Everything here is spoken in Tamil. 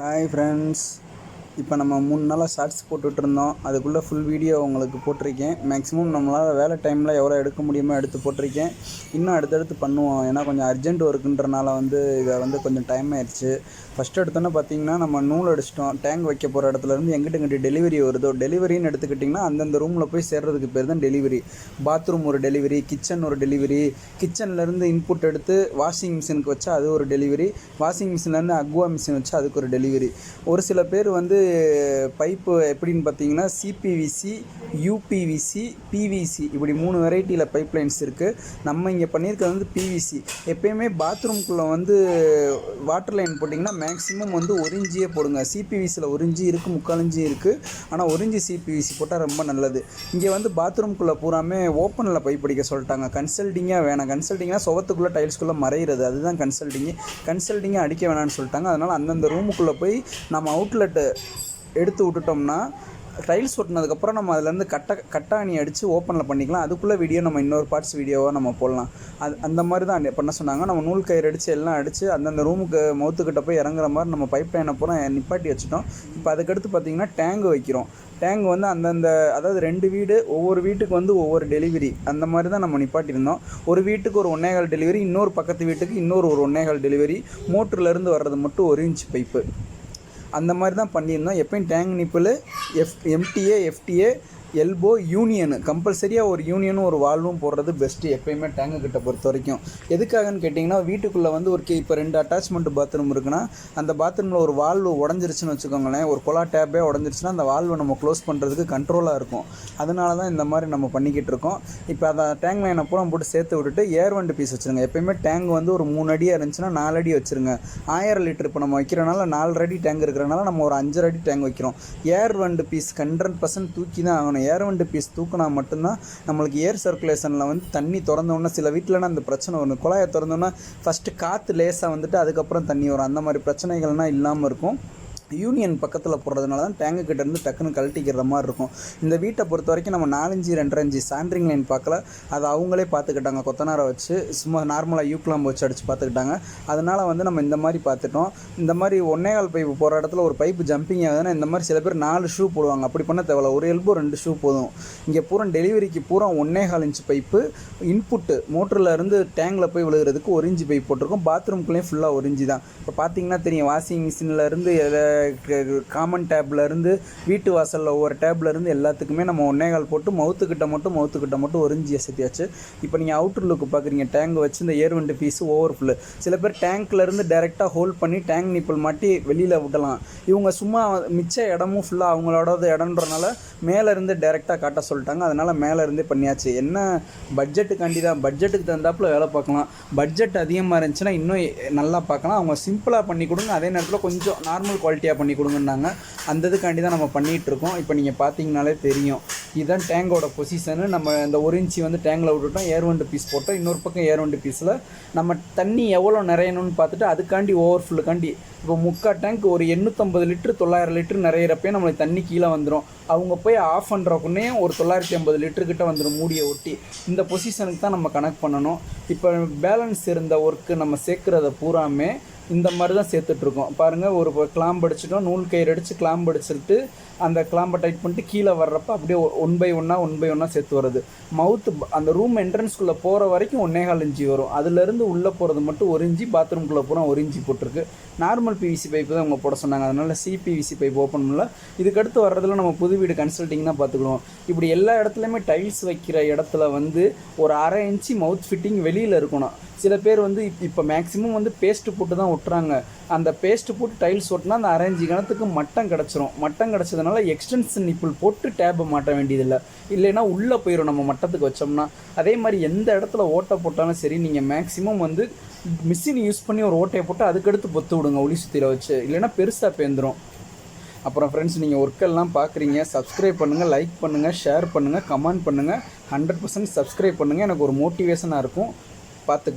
ஹாய் ஃப்ரெண்ட்ஸ், இப்போ நம்ம 3 நாளாக ஷார்ட்ஸ் போட்டுட்ருந்தோம். அதுக்குள்ளே ஃபுல் வீடியோ உங்களுக்கு போட்டிருக்கேன். மேக்ஸிமம் நம்மளால் வேலை டைமில் எவ்வளோ எடுக்க முடியுமோ எடுத்து போட்டிருக்கேன். இன்னும் அடுத்தடுத்து பண்ணுவோம், ஏன்னா கொஞ்சம் அர்ஜென்ட் ஒர்க்குன்றனால இதை கொஞ்சம் டைம் ஆயிடுச்சு. ஃபஸ்ட்டு எடுத்தோன்னே பார்த்தீங்கன்னா, நம்ம நூல் அடிச்சிட்டோம். டேங்க் வைக்க போகிற இடத்துலேருந்து எங்கிட்ட டெலிவரி வருதோ, டெலிவரின்னு எடுத்துக்கிட்டிங்கன்னா அந்தந்த ரூமில் போய் சேர்றதுக்கு பேர் தான் டெலிவரி. பாத்ரூம் ஒரு டெலிவரி, கிச்சன் ஒரு டெலிவரி, கிச்சன்லேருந்து இன்புட் எடுத்து வாஷிங் மிஷினுக்கு வச்சா அது ஒரு டெலிவரி, வாஷிங் மிஷின்லேருந்து அக்வா மிஷின் வச்சா அதுக்கு ஒரு டெலிவரி. ஒரு சில பேர் பைப்பு எப்படின்னு பார்த்தீங்கன்னா, சிபிவிசி, யூபிவிசி, பிவிசி இப்படி 3 வெரைட்டியில் பைப் லைன்ஸ் இருக்குது. நம்ம இங்கே பண்ணியிருக்கிறது பிவிசி. எப்பயுமே பாத்ரூம்குள்ளே வாட்டர் லைன் போட்டிங்கன்னா மேக்ஸிமம் 1 இன்ச்சியே போடுங்க. சிபிவிசியில் 1 இன்ச்சு இருக்குது, 3/4 இன்ச்சு இருக்குது. ஆனால் 1 இன்ச்சு சிபிவிசி போட்டால் ரொம்ப நல்லது. இங்கே பாத்ரூம்குள்ளே பூராமே ஓப்பனில் பைப் அடிக்க சொல்லிட்டாங்க. கன்சல்டிங்காக வேணாம். கன்சல்டிங்காக சுவத்துக்குள்ளே டைல்ஸ்குள்ளே மறையிறது, அதுதான் கன்சல்டிங்காக அடிக்க வேணான்னு சொல்லிட்டாங்க. அதனால் அந்தந்த ரூமுக்குள்ளே போய் நம்ம அவுட்லெட்டு எடுத்து விட்டுட்டோம்னா, டைல்ஸ் ஒட்டினதுக்கப்புறம் நம்ம அதிலேருந்து கட்டாணி அடித்து ஓப்பனில் பண்ணிக்கலாம். அதுக்குள்ளே வீடியோ நம்ம இன்னொரு பார்ட்ஸ் வீடியோவாக நம்ம போடலாம். அந்த மாதிரி தான் பண்ண சொன்னாங்க. நம்ம நூல் கயிறு அடித்து எல்லாம் அடித்து அந்தந்த ரூமுக்கு மவுத்துக்கிட்ட போய் இறங்குற மாதிரி நம்ம பைப் லைனை பூரா நிப்பாட்டி வச்சுட்டோம். இப்போ அதுக்கடுத்து பார்த்திங்கன்னா டேங்க் வைக்கிறோம். டேங்க் அதாவது 2 வீடு, ஒவ்வொரு வீட்டுக்கு ஒவ்வொரு டெலிவரி, அந்த மாதிரி தான் நம்ம நிப்பாட்டியிருந்தோம். ஒரு வீட்டுக்கு ஒரு 1.25 டெலிவரி, இன்னொரு பக்கத்து வீட்டுக்கு இன்னொரு 1.25 டெலிவரி. மோட்டர்லேருந்து வர்றது மட்டும் 1 இன்ச் பைப்பு. அந்த மாதிரி தான் பண்ணியிருந்தோம். எப்பயும் tank நிப்பில் MTA, FDA, elbow, union கம்பல்சரியாக ஒரு யூனியனும் ஒரு வால்வும் போடுறது பெஸ்ட்டு எப்போயுமே டேங்கு கிட்ட பொறுத்த வரைக்கும். எதுக்காகன்னு கேட்டிங்கன்னா, வீட்டுக்குள்ளே இப்போ 2 அட்டாச்மெண்ட் பாத்ரூம் இருக்குன்னா, அந்த பாத்ரூமில் ஒரு வால்வு உடஞ்சிருச்சுன்னு வச்சுக்கோங்களேன், ஒரு குழா டேப்பே உடஞ்சிருச்சுன்னா அந்த வால்வை நம்ம க்ளோஸ் பண்ணுறதுக்கு கண்ட்ரோலாக இருக்கும். அதனால தான் இந்த மாதிரி நம்ம பண்ணிக்கிட்டு இருக்கோம். இப்போ அதை டேங்க் லைனை பூரா போட்டு சேர்த்து விட்டுட்டு ஏர் வண்டு பீஸ் வச்சுருங்க. எப்போயுமே டேங்க் ஒரு 3 அடியாக இருந்துச்சுன்னா 4 அடி வச்சுருங்க. 1000 லிட்டர் இப்போ நம்ம வைக்கிறனால 4 அடி டேங்க் இருக்கிறனால நம்ம ஒரு 5 அடி டேங்க் வைக்கிறோம். ஏர் வண்டு பீஸ் 100% தூக்கி தான் ஆகணும். ஏர் வண்டு பீஸ் தூக்கினா மட்டும்தான் நம்மளுக்கு ஏர் சர்க்குலேஷனில் தண்ணி திறந்தோன்னா, சில வீட்டிலனா அந்த பிரச்சனை வரும். குழாயை திறந்தோன்னா ஃபஸ்ட்டு காற்று லேசாக அதுக்கப்புறம் தண்ணி வரும். அந்த மாதிரி பிரச்சனைகள்னால் இல்லாமல் இருக்கும். யூனியன் பக்கத்தில் போடுறதுனால தான் டேங்கு கிட்டேருந்து டக்குன்னு கழட்டிக்கிற மாதிரி இருக்கும். இந்த வீட்டை பொறுத்த வரைக்கும் நம்ம 4 இன்ச்சு 2.5 இன்ச்சு சாண்ட்ரிங் லைன் பார்க்கல, அதை அவங்களே பார்த்துக்கிட்டாங்க. கொத்தனாரை வச்சு சும்மா நார்மலாக யூக்லாம்பு வச்சு அடித்து பார்த்துக்கிட்டாங்க. அதனால் நம்ம இந்த மாதிரி பார்த்துட்டோம். இந்த மாதிரி 1.25 பைப்பு போகிற இடத்துல ஒரு பைப்பு ஜம்பிங் ஆகுதுன்னா இந்த மாதிரி சில பேர் 4 ஷூ போடுவாங்க. அப்படி பண்ண தேவையில்ல, ஒரு எல்போ 2 ஷூ போதும். இங்கே பூரா டெலிவரிக்கு பூரா 1.25 இன்ச்சு பைப்பு. இன்புட்டு மோட்டரில் இருந்து டேங்கில் போய் விழுகிறதுக்கு 1 இன்ச்சு பைப் போட்டிருக்கோம். பாத்ரூம்குள்ளேயும் ஃபுல்லாக 1 இன்ச்சு தான். இப்போ பார்த்தீங்கன்னா தெரியும், வாஷிங் மிஷின்லேருந்து காமன் டேப்லேருந்து வீட்டு வாசலில் ஒவ்வொரு டேப்லேருந்து எல்லாத்துக்குமே நம்ம 1.25 போட்டு மவுத்துக்கிட்ட மட்டும் 1 இன்ச்சு சேர்த்தியாச்சு. இப்போ நீங்கள் அவுட்டர் லுக்கு பார்க்குறீங்க, டேங்க் வச்சு இந்த ஏர் வண்டு பீஸு ஓவர்ஃபுல்லு. சில பேர் டேங்க்லேருந்து டைரெக்டாக ஹோல்ட் பண்ணி டேங்க் நிப்பிள் மாட்டி வெளியில் விடலாம். இவங்க சும்மா மிச்ச இடமும் ஃபுல்லாக அவங்களோட இடம்ன்றனால மேலேருந்து டைரெக்டாக காட்ட சொல்லிட்டாங்க. அதனால் மேலேருந்தே பண்ணியாச்சு. என்ன பட்ஜெட்டுக்காண்டி தான், பட்ஜெட்டுக்கு தகுந்தாப்பில் வேலை பார்க்கலாம். பட்ஜெட் அதிகமாக இருந்துச்சுன்னா இன்னும் நல்லா பார்க்கலாம். அவங்க சிம்பிளாக பண்ணி கொடுங்க, அதே நேரத்தில் கொஞ்சம் நார்மல் குவாலிட்டியாக பண்ணி கொடுங்கன்னாங்க. அந்த இதுக்காண்டி தான் நம்ம பண்ணிகிட்ருக்கோம். இப்போ நீங்கள் பார்த்தீங்கனாலே தெரியும், இதுதான் டேங்கோட பொசிஷனு. நம்ம இந்த 1 இன்ச்சு டேங்கில் விட்டுட்டோம், ஏர் வண்டு பீஸ் போட்டோம். இன்னொரு பக்கம் ஏர் வண்டு பீஸில் நம்ம தண்ணி எவ்வளோ நிறையணும்னு பார்த்துட்டு அதுக்காண்டி ஓவர்ஃபுல்லுக்காண்டி இப்போ 3/4 டேங்க் ஒரு 850 லிட்டர் 900 லிட்டர் நிறையிறப்பே நம்மளுக்கு தண்ணி கீழே வந்துடும். அவங்க போய் ஆஃப் பண்ணுறக்குன்னே ஒரு 950 லிட்டர்கிட்ட வந்துடும் மூடியை ஒட்டி. இந்த பொசிஷனுக்கு தான் நம்ம கனெக்ட் பண்ணணும். இப்போ பேலன்ஸ் இருந்த ஒர்க்கு நம்ம சேர்க்குறத பூராமே இந்த மாதிரி தான் சேர்த்துட்ருக்கோம். பாருங்கள், ஒரு கிளாம்பு அடிச்சிட்டோம், நூல் கயிறு அடித்து கிளாம்பு அடிச்சுட்டு அந்த கிளாம்பை டைட் பண்ணிட்டு கீழே வர்றப்போ அப்படியே 1 பை 1 சேர்த்து வருது. மவுத்து அந்த ரூம் என்ட்ரன்ஸ்குள்ளே போகிற வரைக்கும் 1.25 இன்ச்சு வரும். அதுலேருந்து உள்ளே போகிறது மட்டும் 1 இன்ச்சு, பாத்ரூம்குள்ளே பூரா 1 இன்ச்சு போட்டிருக்கு. நார்மல் பிவிசி பைப்பு தான் அவங்க போட சொன்னாங்க. அதனால் சிபிவிசி பைப் ஓப்பன் பண்ணல. இதுக்கடுத்து வர்றதில் நம்ம புது வீடு கன்சல்ட்டிங் தான் பார்த்துக்குவோம். இப்படி எல்லா இடத்துலையுமே டைல்ஸ் வைக்கிற இடத்துல ஒரு 1/2 இன்ச்சு மவுத் ஃபிட்டிங் வெளியில் இருக்கணும். சில பேர் இப்போ மேக்ஸிமம் பேஸ்ட்டு போட்டு தான் ஒட்டுறாங்க. அந்த பேஸ்ட்டு போட்டு டைல்ஸ் ஒட்டினா அந்த 1/2 இன்ச்சு கணத்துக்கு மட்டம் கிடச்சிரும். மட்டம் கிடச்சதுனால எக்ஸ்டென்ஷன் நிப்பிள் போட்டு டேப்பை மாட்ட வேண்டியதில்லை. இல்லைன்னா உள்ளே போயிடும் நம்ம மட்டத்துக்கு வச்சோம்னா. அதே மாதிரி எந்த இடத்துல ஓட்டை போட்டாலும் சரி, நீங்கள் மேக்ஸிமம் மிஷின் யூஸ் பண்ணி ஒரு ஓட்டையை போட்டு அதுக்கடுத்து பொத்து விடுங்க ஒளி சுத்தியில் வச்சு, இல்லைன்னா பெருசாக பேந்துடும். அப்புறம் ஃப்ரெண்ட்ஸ், நீங்கள் ஒர்க்கெல்லாம் பார்க்குறீங்க, சப்ஸ்கிரைப் பண்ணுங்கள், லைக் பண்ணுங்கள், ஷேர் பண்ணுங்கள், கமெண்ட் பண்ணுங்கள். 100% சப்ஸ்கிரைப் பண்ணுங்கள். எனக்கு ஒரு மோட்டிவேஷனாக இருக்கும். பார்த்துக்க.